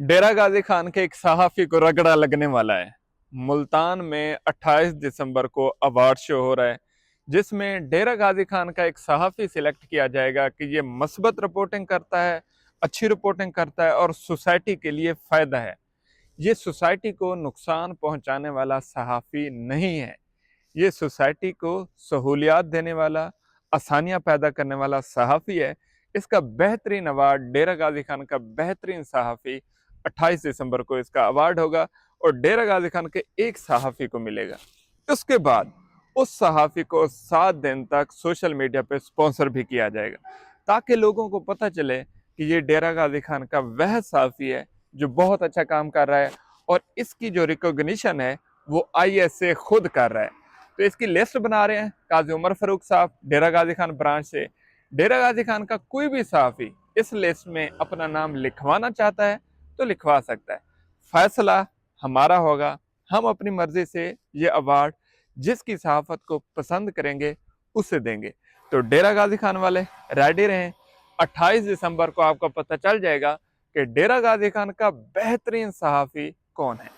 डेरा गाजी खान के एक सहाफी को रगड़ा लगने वाला है। मुल्तान में 28 दिसंबर को अवार्ड शो हो रहा है, जिसमें डेरा गाजी खान का एक सहाफी सिलेक्ट किया जाएगा कि ये मस्बत रिपोर्टिंग करता है, अच्छी रिपोर्टिंग करता है और सोसाइटी के लिए फ़ायदा है। ये सोसाइटी को नुकसान पहुंचाने वाला सहाफी नहीं है। ये सोसाइटी को सहूलियात देने वाला, आसानियां पैदा करने वाला सहाफ़ी है। इसका बेहतरीन अवार्ड डेरा गाजी खान का बेहतरीन सहाफ़ी 28 दिसंबर को इसका अवार्ड होगा और डेरा गाजी खान के एक सहाफ़ी को मिलेगा। उसके बाद उस सहाफ़ी को 7 दिन तक सोशल मीडिया पे स्पॉन्सर भी किया जाएगा, ताकि लोगों को पता चले कि ये डेरा गाजी खान का वह सहाफ़ी है जो बहुत अच्छा काम कर रहा है और इसकी जो रिकॉग्निशन है वो ISA खुद कर रहा है। तो इसकी लिस्ट बना रहे हैं काजी उमर फारूक साहब डेरा गाजी खान ब्रांच से। डेरा गाजी खान का कोई भी सहाफ़ी इस लिस्ट में अपना नाम लिखवाना चाहता है तो लिखवा सकता है। फैसला हमारा होगा, हम अपनी मर्जी से ये अवार्ड जिसकी सहाफत को पसंद करेंगे उसे देंगे। तो डेरा गाजी खान वाले रेडी रहें, 28 दिसंबर को आपको पता चल जाएगा कि डेरा गाजी खान का बेहतरीन सहाफ़ी कौन है।